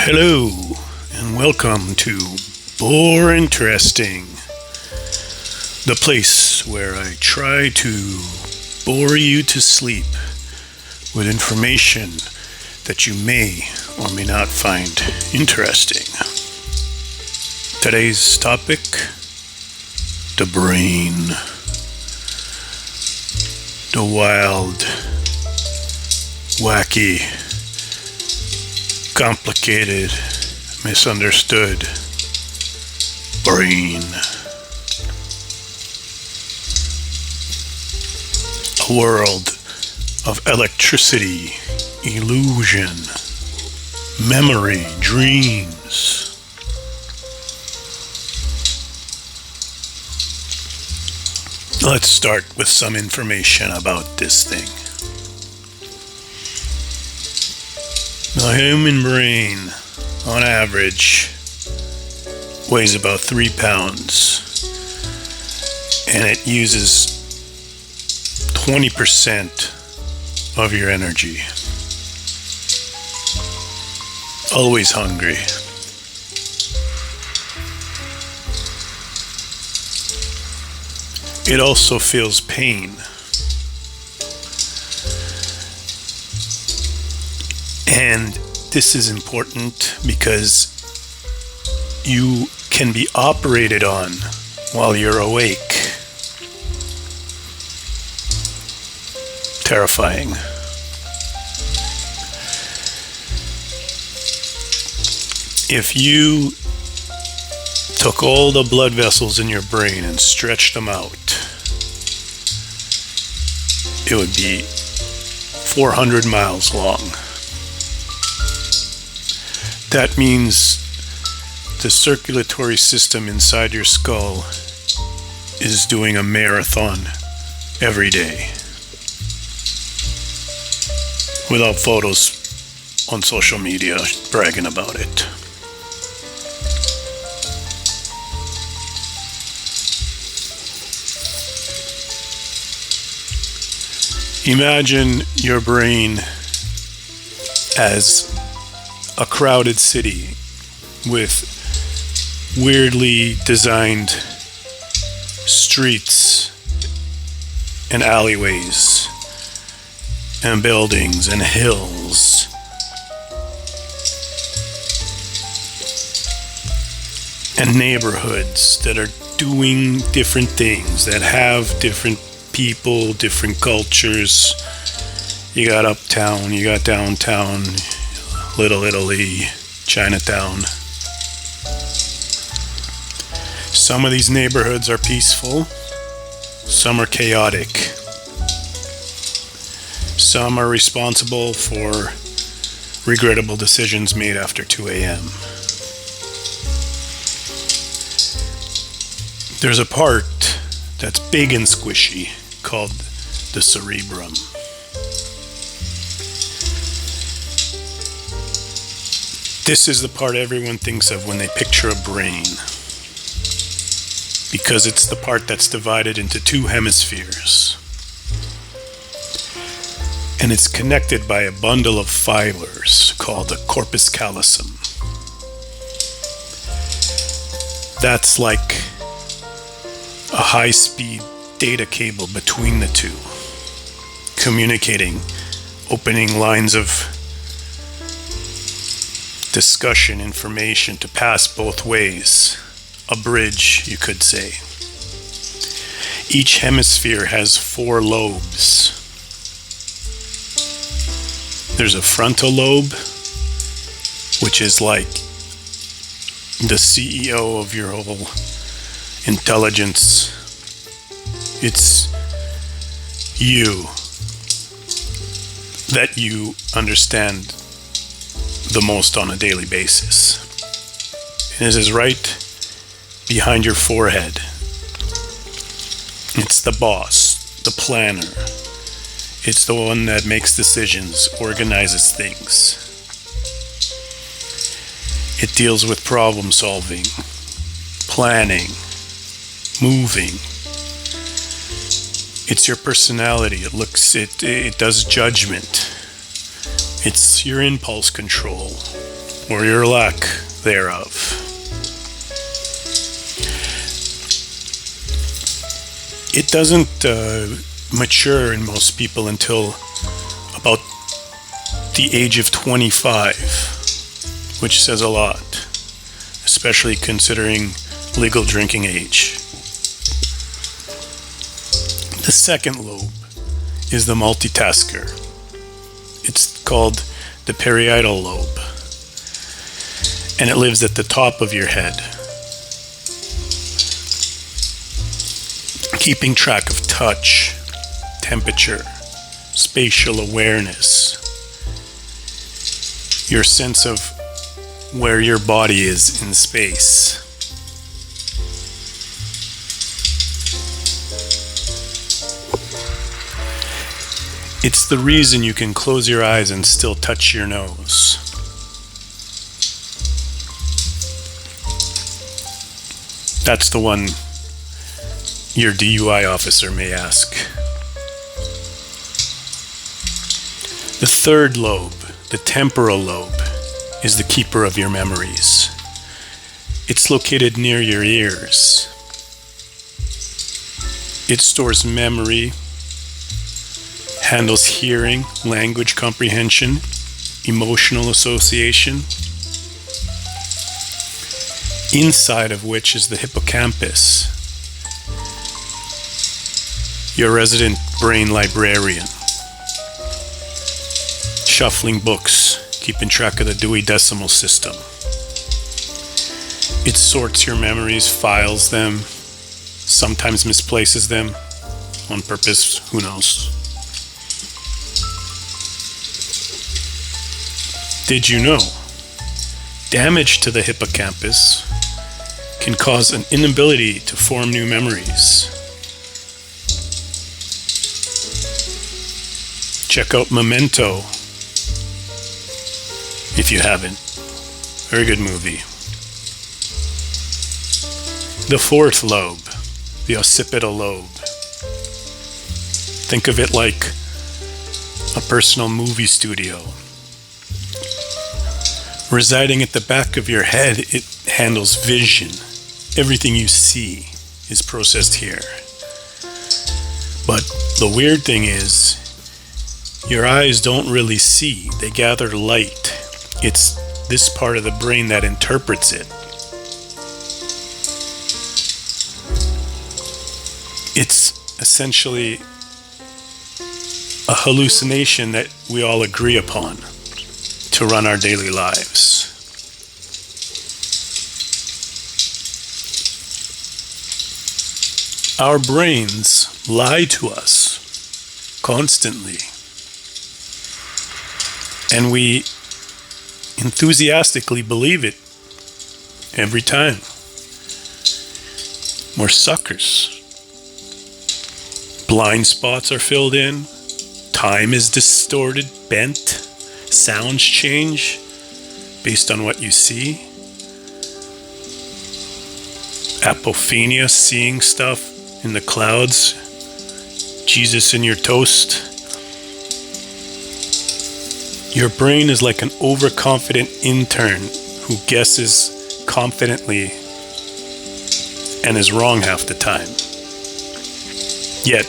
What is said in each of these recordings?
Hello, and welcome to Bore Interesting, the place where I try to bore you to sleep with information that you may or may not find interesting. Today's topic, the brain. The wild, wacky, complicated, misunderstood brain. A world of electricity, illusion, memory, dreams. Let's start with some information about this thing. The human brain, on average, weighs about 3 pounds, and it uses 20% of your energy. Always hungry. It also feels pain. And this is important because you can be operated on while you're awake. Terrifying. If you took all the blood vessels in your brain and stretched them out, it would be 400 miles long. That means the circulatory system inside your skull is doing a marathon every day, without photos on social media bragging about it. Imagine your brain as a crowded city with weirdly designed streets and alleyways and buildings and hills. And neighborhoods that are doing different things, that have different people, different cultures. You got uptown, you got downtown, Little Italy, Chinatown. Some of these neighborhoods are peaceful, some are chaotic. Some are responsible for regrettable decisions made after 2 a.m. There's a part that's big and squishy called the cerebrum. This is the part everyone thinks of when they picture a brain, because it's the part that's divided into 2 hemispheres. And it's connected by a bundle of fibers called the corpus callosum. That's like a high-speed data cable between the 2, communicating, opening lines of discussion, information to pass both ways. A bridge, you could say. Each hemisphere has 4 lobes. There's a frontal lobe, which is like the CEO of your whole intelligence. It's you that you understand the most on a daily basis. And this is right behind your forehead. It's the boss, the planner. It's the one that makes decisions, organizes things. It deals with problem solving, planning, moving. It's your personality. It does judgment. It's your impulse control. or your lack thereof. It doesn't mature in most people until about the age of 25, which says a lot, especially considering legal drinking age. The second lobe is the multitasker. It's called the parietal lobe, and it lives at the top of your head, keeping track of touch, temperature, spatial awareness, your sense of where your body is in space. It's the reason you can close your eyes and still touch your nose. That's the one your DUI officer may ask. The third lobe, the temporal lobe, is the keeper of your memories. It's located near your ears. It stores memory, handles hearing, language comprehension, emotional association, inside of which is the hippocampus, your resident brain librarian, shuffling books, keeping track of the Dewey Decimal System. It sorts your memories, files them, sometimes misplaces them on purpose, who knows. Did you know? Damage to the hippocampus can cause an inability to form new memories. Check out Memento if you haven't. Very good movie. The fourth lobe, the occipital lobe. Think of it like a personal movie studio. Residing at the back of your head, it handles vision. Everything you see is processed here. But the weird thing is, your eyes don't really see. They gather light. It's this part of the brain that interprets it. It's essentially a hallucination that we all agree upon to run our daily lives. Our brains lie to us constantly, and we enthusiastically believe it every time. We're suckers. Blind spots are filled in, time is distorted, bent, sounds change based on what you see. Apophenia, seeing stuff in the clouds, Jesus in your toast. Your brain is like an overconfident intern who guesses confidently and is wrong half the time. Yet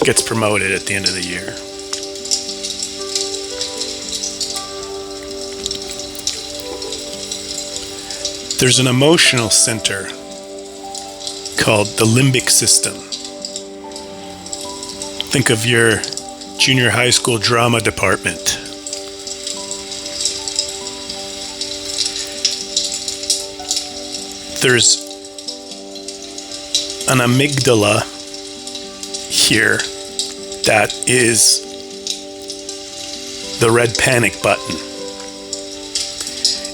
gets promoted at the end of the year. There's an emotional center called the limbic system. Think of your junior high school drama department. There's an amygdala here that is the red panic button.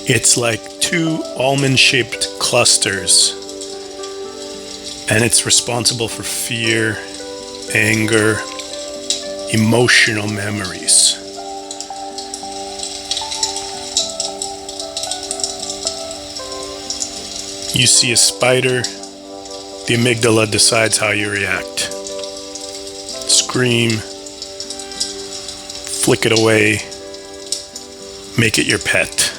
It's like two almond-shaped clusters, and it's responsible for fear, anger, emotional memories. You see a spider, the amygdala decides how you react. Scream, flick it away, Make it your pet.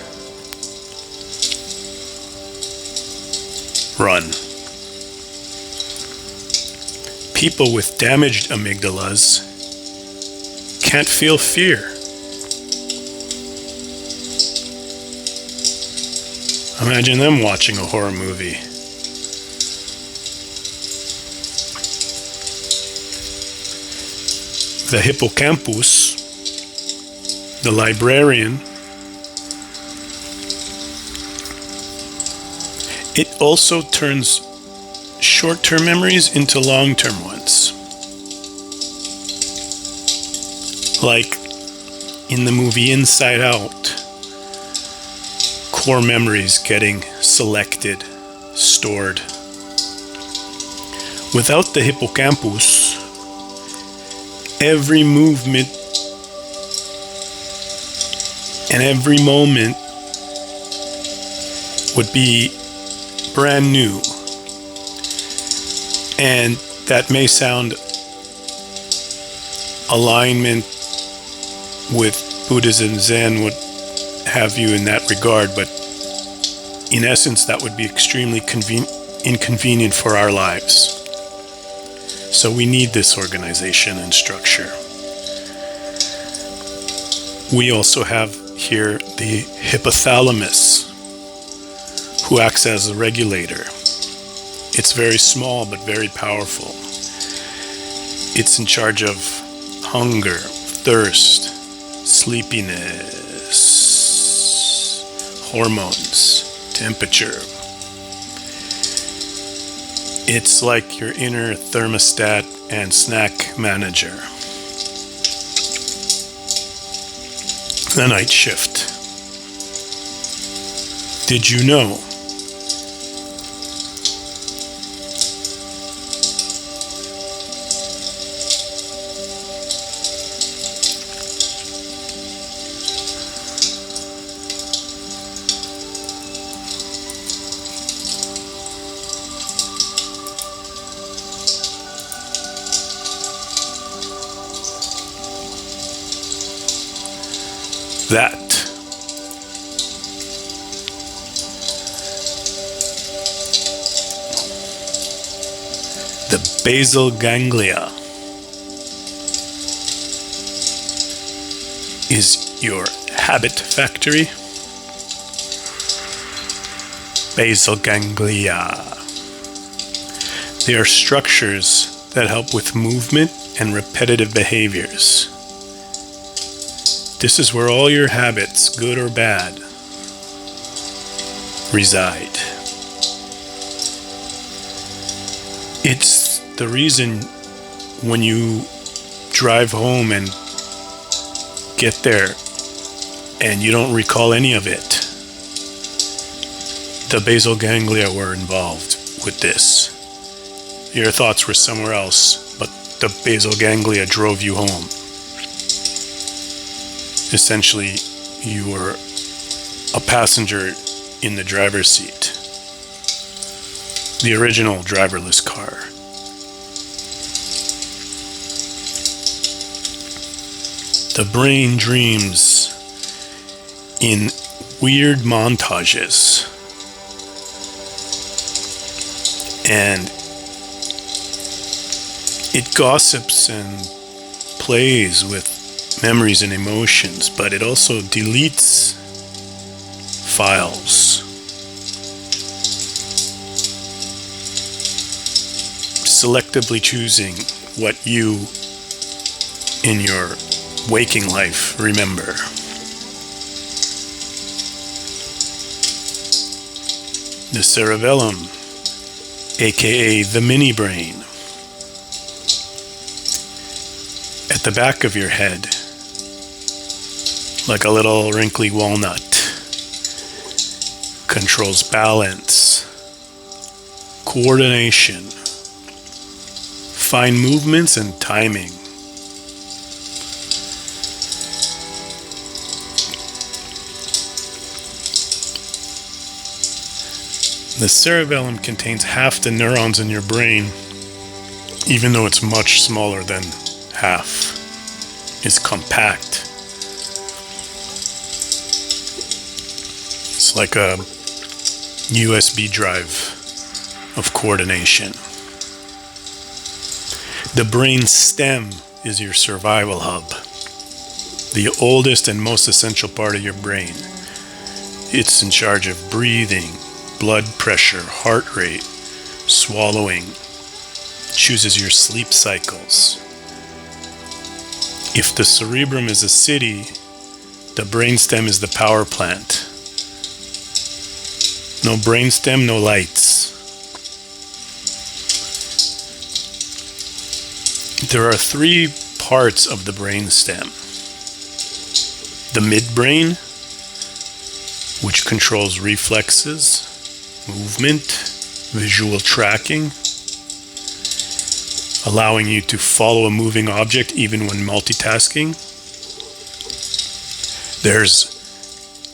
Run. People with damaged amygdalas can't feel fear. Imagine them watching a horror movie. The hippocampus, the librarian, it also turns short-term memories into long-term ones. Like in the movie Inside Out, core memories getting selected, stored. Without the hippocampus, every movement and every moment would be brand new. And that may sound alignment with Buddhism, Zen would have you in that regard, but in essence that would be extremely inconvenient for our lives. So we need this organization and structure. We also have here the hypothalamus, who acts as a regulator. It's very small but very powerful. It's in charge of hunger, thirst, sleepiness, hormones, temperature. It's like your inner thermostat and snack manager. The night shift. Did you know? That the basal ganglia is your habit factory. Basal ganglia. They are structures that help with movement and repetitive behaviors. This is where all your habits, good or bad, reside. It's the reason when you drive home and get there and you don't recall any of it, the basal ganglia were involved with this. Your thoughts were somewhere else, but the basal ganglia drove you home. Essentially, you were a passenger in the driver's seat. The original driverless car. The brain dreams in weird montages. And it gossips and plays with memories and emotions, but it also deletes files. Selectively choosing what you in your waking life remember. The cerebellum, aka the mini brain, at the back of your head, like a little wrinkly walnut, controls balance, coordination, fine movements, and timing. The cerebellum contains half the neurons in your brain, even though it's much smaller than half. It's compact. like a USB drive of coordination. The brain stem is your survival hub, the oldest and most essential part of your brain. It's in charge of breathing, blood pressure, heart rate, swallowing, chooses your sleep cycles. If the cerebrum is a city, the brainstem is the power plant. No brainstem, no lights. There are three parts of the brainstem. The midbrain, which controls reflexes, movement, visual tracking, allowing you to follow a moving object even when multitasking. There's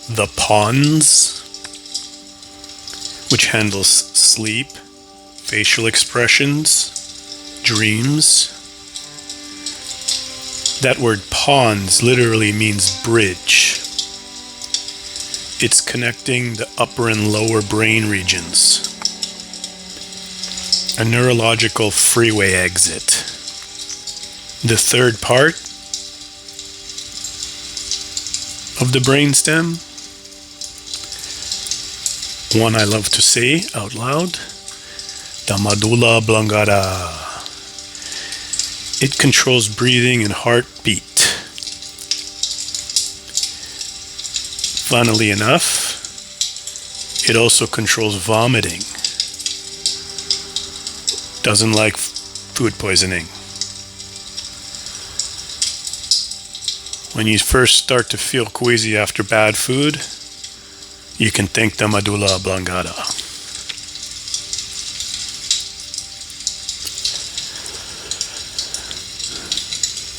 the pons, which handles sleep, facial expressions, dreams. That word pons literally means bridge. It's connecting the upper and lower brain regions. A neurological freeway exit. The third part of the brainstem, one I love to say out loud, the medulla oblongata. It controls breathing and heartbeat. Funnily enough, it also controls vomiting. Doesn't like food poisoning. When you first start to feel queasy after bad food, you can thank the medulla oblongata.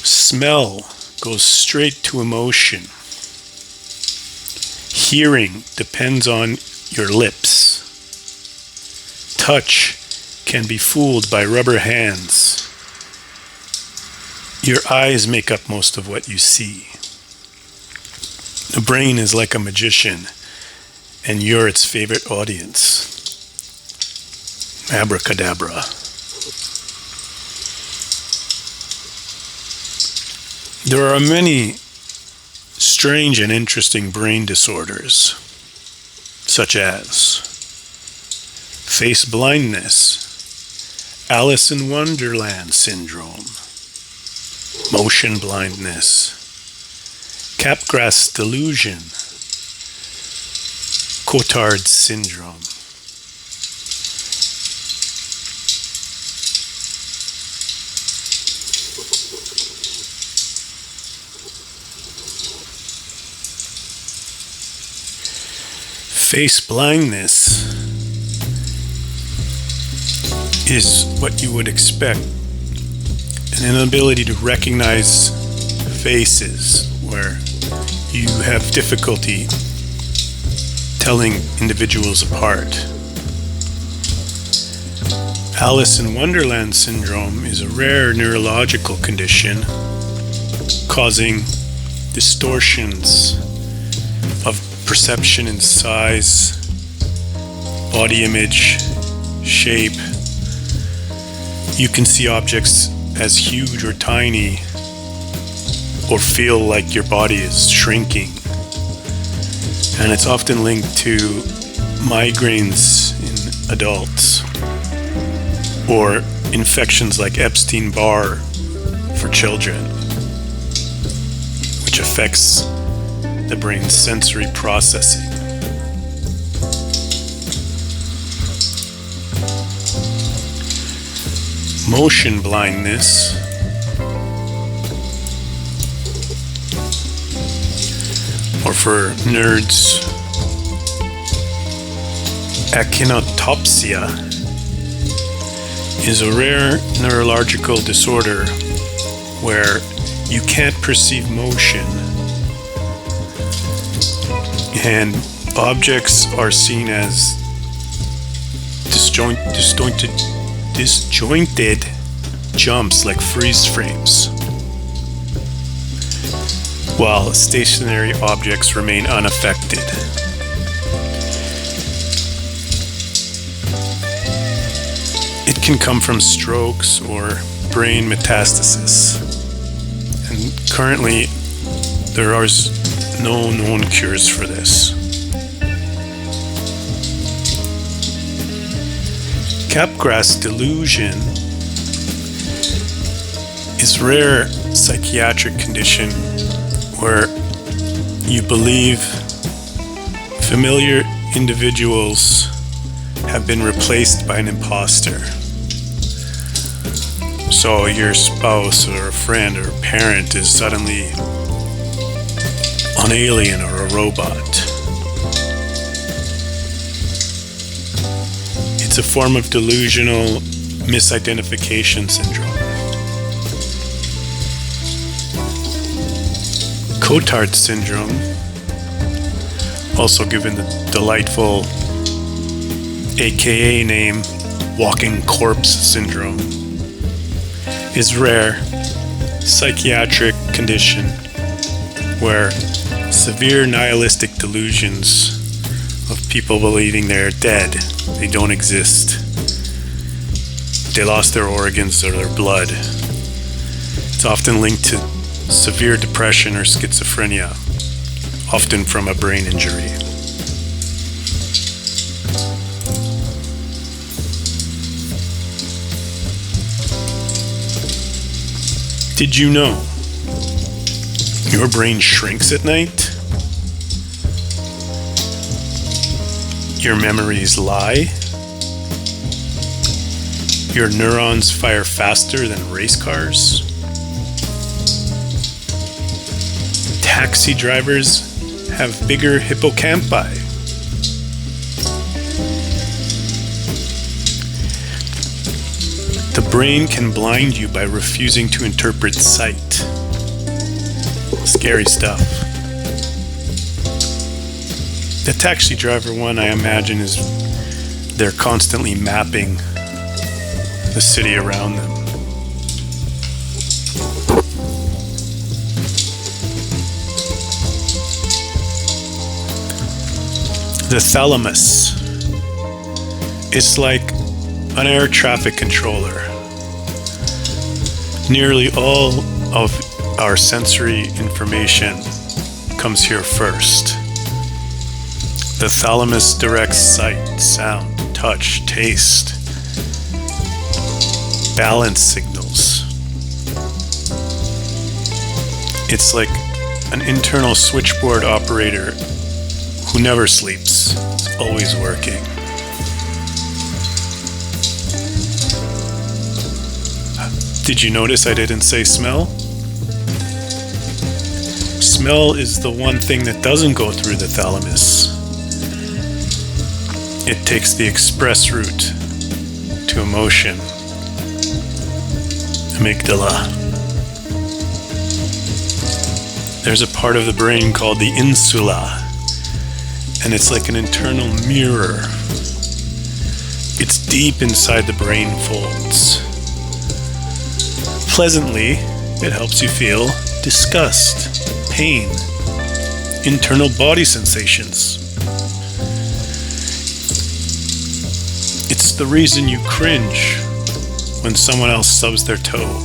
Smell goes straight to emotion. Hearing depends on your lips. Touch can be fooled by rubber hands. Your eyes make up most of what you see. The brain is like a magician, and you're its favorite audience. Abracadabra. There are many strange and interesting brain disorders, such as face blindness, Alice in Wonderland syndrome, motion blindness, Capgras delusion, Cotard syndrome. Face blindness is what you would expect, an inability to recognize faces where you have difficulty telling individuals apart. Alice in Wonderland syndrome is a rare neurological condition causing distortions of perception in size, body image, shape. You can see objects as huge or tiny, or feel like your body is shrinking. And it's often linked to migraines in adults, or infections like Epstein-Barr for children, which affects the brain's sensory processing. Motion blindness or for nerds, achinotopsia, is a rare neurological disorder where you can't perceive motion and objects are seen as disjointed jumps like freeze frames, while stationary objects remain unaffected. can come from strokes or brain metastasis. And currently, there are no known cures for this. Capgras delusion is a rare psychiatric condition where you believe familiar individuals have been replaced by an imposter. So your spouse or a friend or a parent is suddenly an alien or a robot. It's a form of delusional misidentification syndrome. Cotard syndrome, also given the delightful AKA name walking corpse syndrome, is rare psychiatric condition where severe nihilistic delusions of people believing they're dead, they don't exist, they lost their organs or their blood. It's often linked to severe depression or schizophrenia, often from a brain injury. Did you know your brain shrinks at night? Your memories lie? Your neurons fire faster than race cars? Taxi drivers have bigger hippocampi. The brain can blind you by refusing to interpret sight. Scary stuff. The taxi driver one, I imagine, is they're constantly mapping the city around them. The thalamus is like an air traffic controller. Nearly all of our sensory information comes here first. The thalamus directs sight, sound, touch, taste, balance signals. It's like an internal switchboard operator who never sleeps. It's always working. Did you notice I didn't say smell? Smell is the one thing that doesn't go through the thalamus. It takes the express route to emotion. Amygdala. There's a part of the brain called the insula, and it's like an internal mirror. It's deep inside the brain folds. Pleasantly, it helps you feel disgust, pain, internal body sensations. It's the reason you cringe when someone else stubs their toe.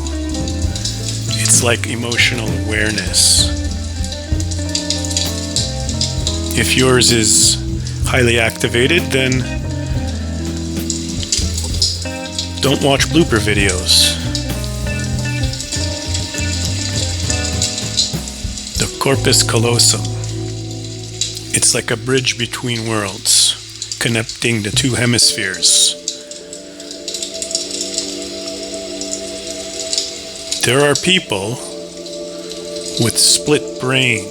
It's like emotional awareness. If yours is highly activated, then don't watch blooper videos. The corpus callosum. It's like a bridge between worlds, connecting the two hemispheres. There are people with split brain.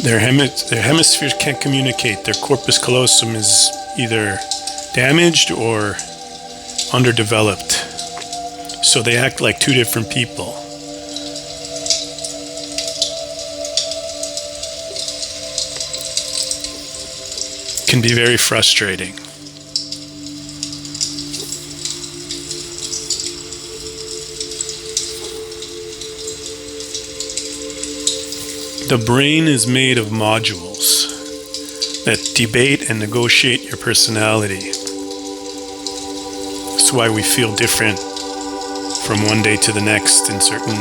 Their hemispheres can't communicate. Their corpus callosum is either damaged or underdeveloped. So they act like two different people. Can be very frustrating. The brain is made of modules that debate and negotiate your personality. That's why we feel different from one day to the next in certain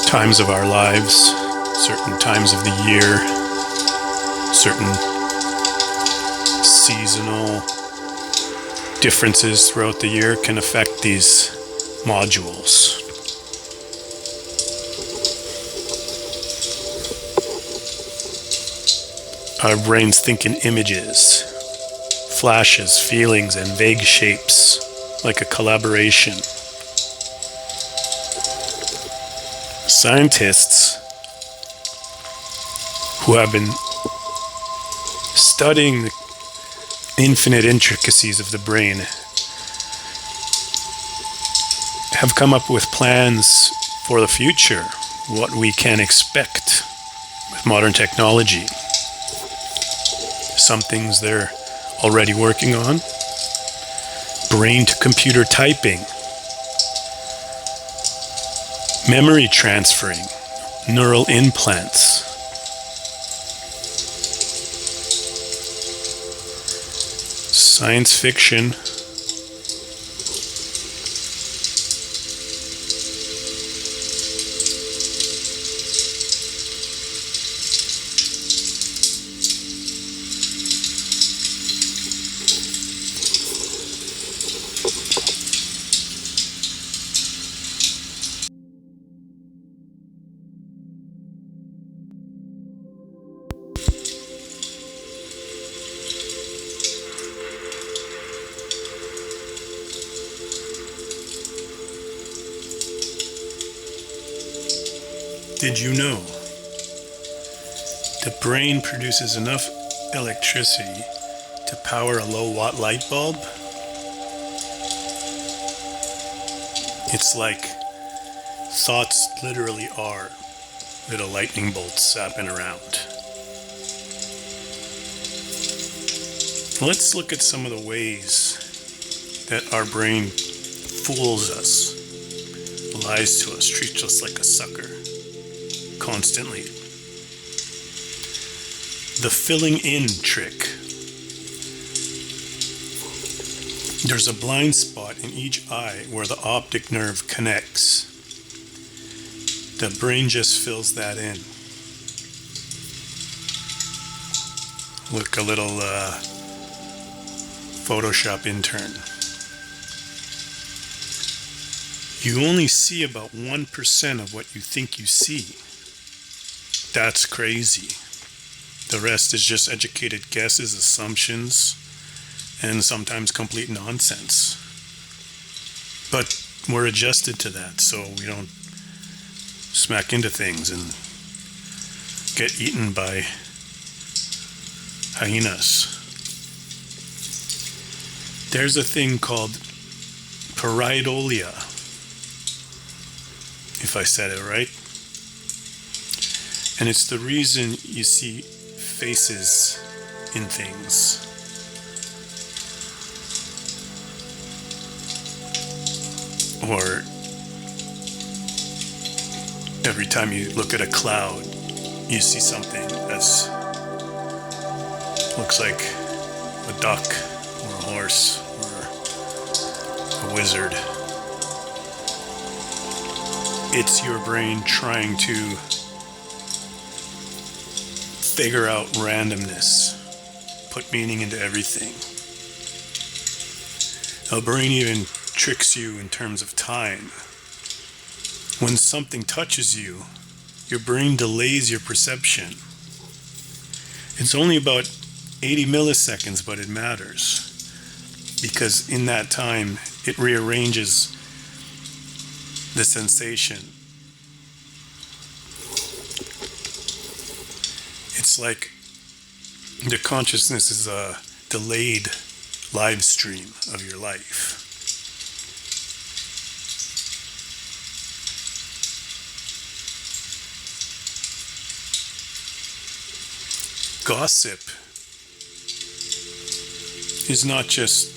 times of our lives, certain times of the year, certain seasonal differences throughout the year can affect these modules. Our brains think in images, flashes, feelings, and vague shapes, like a collaboration. Scientists who have been studying the infinite intricacies of the brain have come up with plans for the future, what we can expect with modern technology. Some things they're already working on: brain to computer typing, memory transferring, neural implants. Science fiction. Did you know the brain produces enough electricity to power a low-watt light bulb? It's like thoughts literally are little lightning bolts zapping around. Let's look at some of the ways that our brain fools us, lies to us, treats us like a sucker. Constantly. The filling in trick. There's a blind spot in each eye where the optic nerve connects. The brain just fills that in. Look, a little Photoshop intern. You only see about 1% of what you think you see. That's crazy. The rest is just educated guesses, assumptions, and sometimes complete nonsense. But we're adjusted to that so we don't smack into things and get eaten by hyenas. There's a thing called pareidolia, if I said it right. And it's the reason you see faces in things. Or every time you look at a cloud, you see something that's looks like a duck or a horse or a wizard. It's your brain trying to figure out randomness, put meaning into everything. Our brain even tricks you in terms of time. When something touches you, your brain delays your perception. It's only about 80 milliseconds, but it matters. Because in that time, it rearranges the sensation. It's like the consciousness is a delayed live stream of your life. Gossip is not just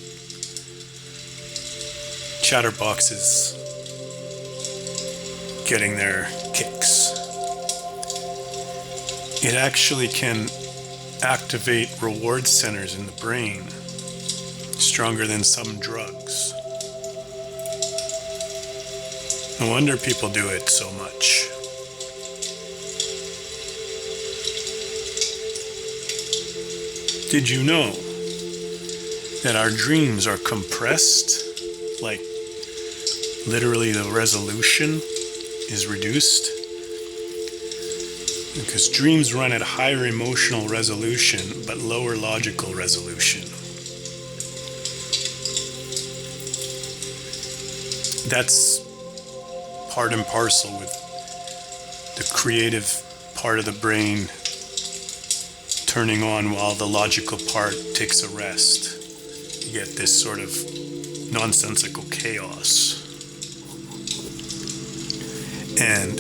chatterboxes getting their kicks. It actually can activate reward centers in the brain stronger than some drug. No wonder people do it so much. Did you know that our dreams are compressed? Like literally the resolution is reduced? Because dreams run at higher emotional resolution but lower logical resolution. That's part and parcel with the creative part of the brain turning on while the logical part takes a rest. You get this sort of nonsensical chaos. And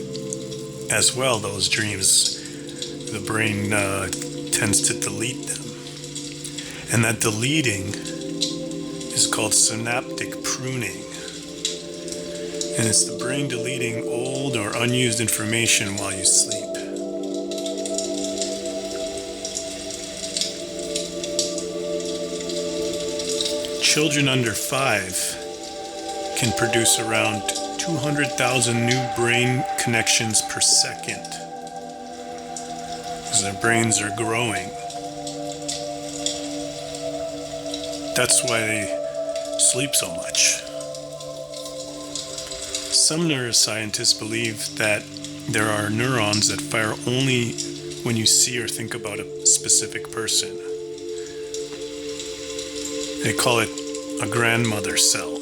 as well, those dreams, the brain tends to delete them. And that deleting is called synaptic pruning. And it's the brain deleting old or unused information while you sleep. Children under 5 can produce around 200,000 new brain connections per second because their brains are growing. That's why they sleep so much. Some neuroscientists believe that there are neurons that fire only when you see or think about a specific person. They call it a grandmother cell.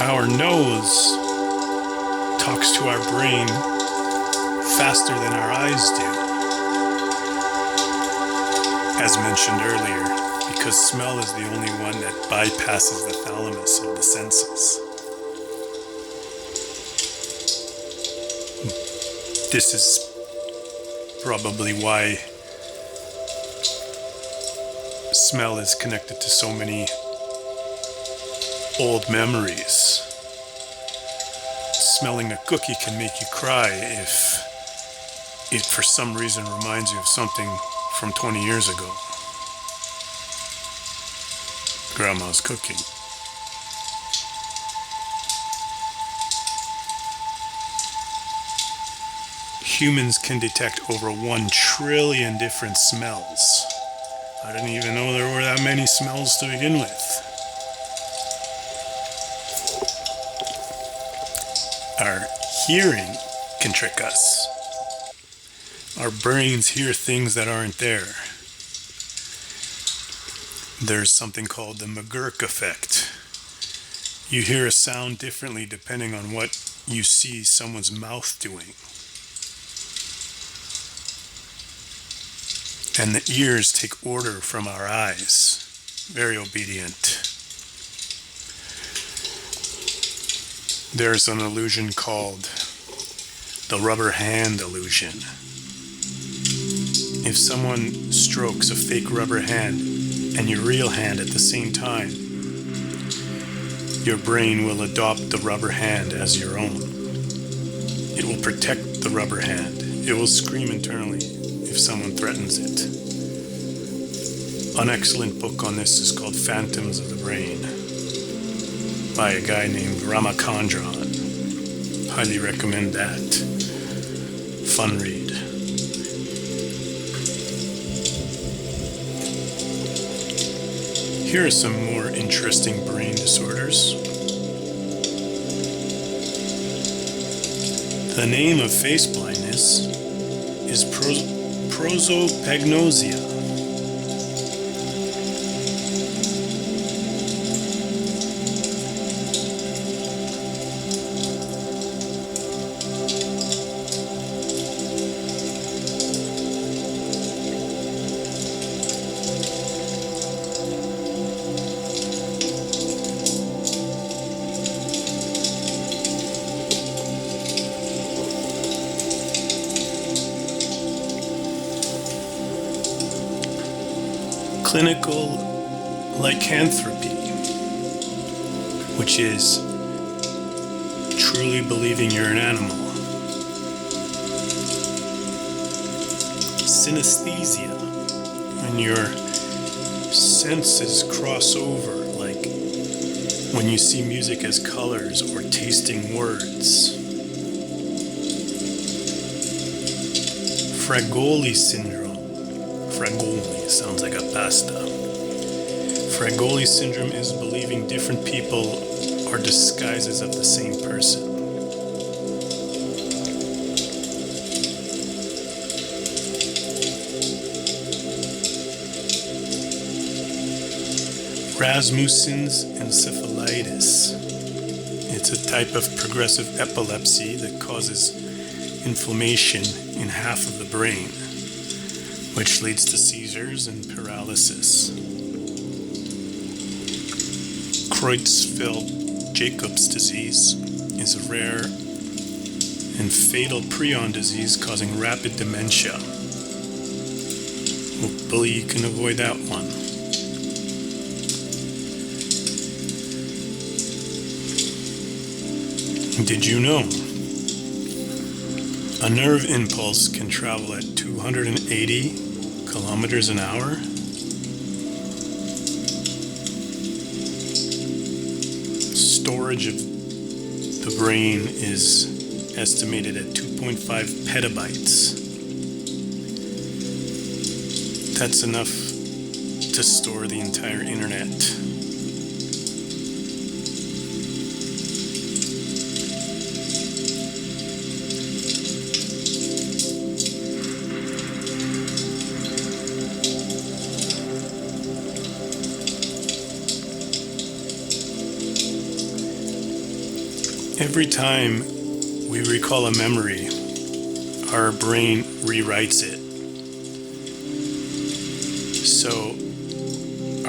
Our nose talks to our brain faster than our eyes do, as mentioned earlier, because smell is the only one that bypasses the thalamus of the senses. This is probably why smell is connected to so many old memories. Smelling a cookie can make you cry if it for some reason reminds you of something from 20 years ago. Grandma's cooking. Humans can detect over 1 trillion different smells. I didn't even know there were that many smells to begin with. Our hearing can trick us. Our brains hear things that aren't there. There's something called the McGurk effect. You hear a sound differently depending on what you see someone's mouth doing. And the ears take order from our eyes. Very obedient. There's an illusion called the rubber hand illusion. If someone strokes a fake rubber hand and your real hand at the same time, your brain will adopt the rubber hand as your own. It will protect the rubber hand. It will scream internally if someone threatens it. An excellent book on this is called Phantoms of the Brain by a guy named Ramachandran. Highly recommend that. Fun read. Here are some more interesting brain disorders. The name of face blindness is prosopagnosia. Clinical lycanthropy, which is truly believing you're an animal. Synesthesia, when when your senses cross over, like when you see music as colors or tasting words. Fragoli syndrome. Fragoli sounds like a pasta. Fragoli syndrome is believing different people are disguises of the same person. Rasmussen's encephalitis. It's a type of progressive epilepsy that causes inflammation in half of the brain, which leads to seizures and paralysis. Creutzfeldt-Jacobs disease is a rare and fatal prion disease causing rapid dementia. Hopefully you can avoid that one. Did you know a nerve impulse can travel at 280 kilometers an hour? Storage of the brain is estimated at 2.5 petabytes. That's enough to store the entire internet. Every time we recall a memory, our brain rewrites it. So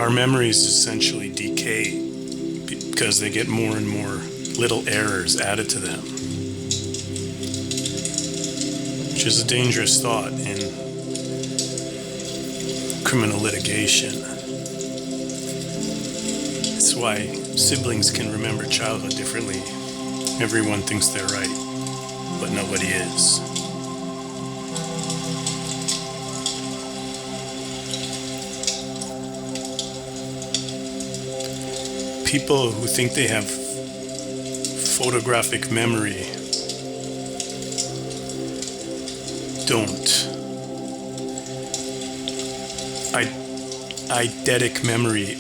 our memories essentially decay because they get more and more little errors added to them, which is a dangerous thought in criminal litigation. It's why siblings can remember childhood differently. Everyone thinks they're right, but nobody is. People who think they have photographic memory don't. Eidetic memory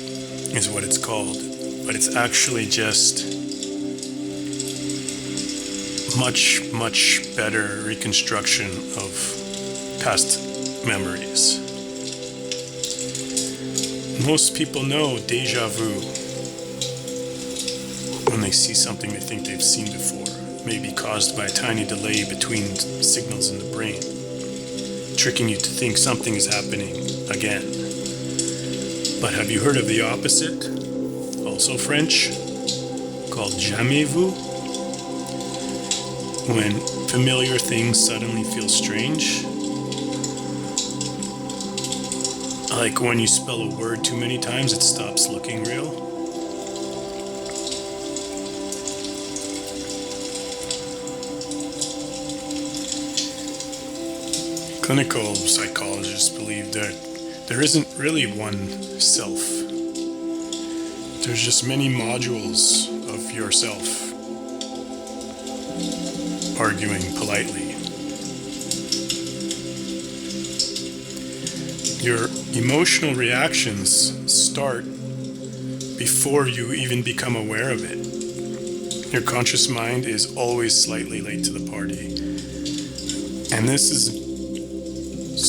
is what it's called, but it's actually just much better reconstruction of past memories. Most people know déjà vu when they see something they think they've seen before. It may be caused by a tiny delay between signals in the brain, tricking you to think something is happening again. But have you heard of the opposite? Also French, called jamais vu? When familiar things suddenly feel strange. Like when you spell a word too many times, it stops looking real. Clinical psychologists believe that there isn't really one self. There's just many modules of yourself. Arguing politely. Your emotional reactions start before you even become aware of it. Your conscious mind is always slightly late to the party. And this is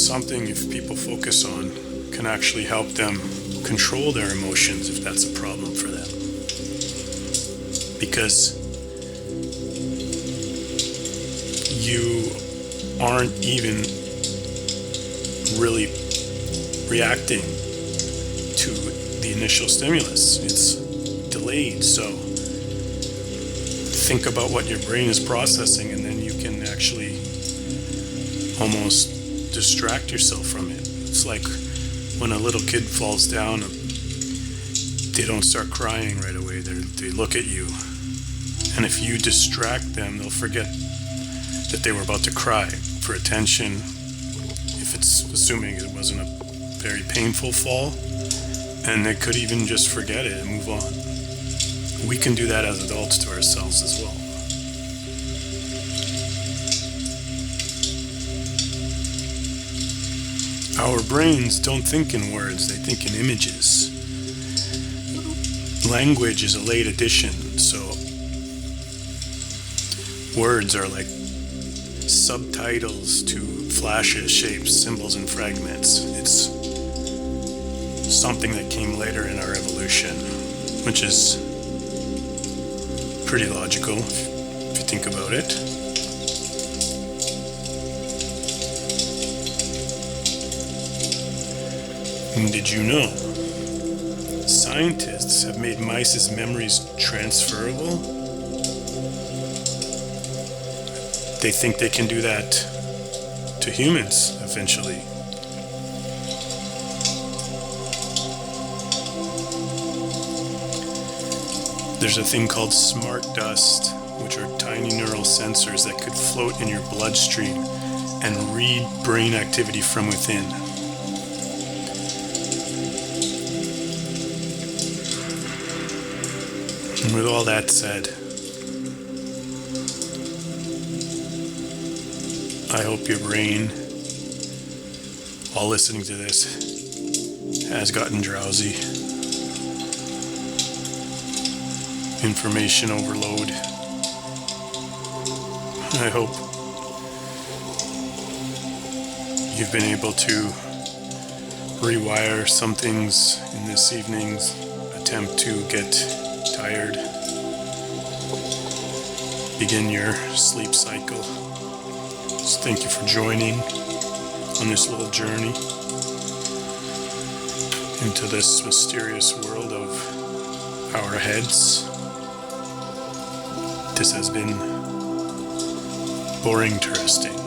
something, if people focus on, can actually help them control their emotions if that's a problem for them. Because you aren't even really reacting to the initial stimulus. It's delayed. So think about what your brain is processing, and then you can actually almost distract yourself from it. It's like when a little kid falls down, they don't start crying right away. They look at you. And if you distract them, they'll forget that they were about to cry for attention, if it's assuming it wasn't a very painful fall, and they could even just forget it and move on. We can do that as adults to ourselves as well. Our brains don't think in words, they think in images. Language is a late addition, so words are like subtitles to flashes, shapes, symbols, and fragments. It's something that came later in our evolution, which is pretty logical if you think about it. And did you know scientists have made mice's memories transferable? They think they can do that to humans eventually. There's a thing called smart dust, which are tiny neural sensors that could float in your bloodstream and read brain activity from within. And with all that said, I hope your brain, while listening to this, has gotten drowsy. Information overload. I hope you've been able to rewire some things in this evening's attempt to get tired. Begin your sleep cycle. So thank you for joining on this little journey into this mysterious world of our heads. This has been boring interesting.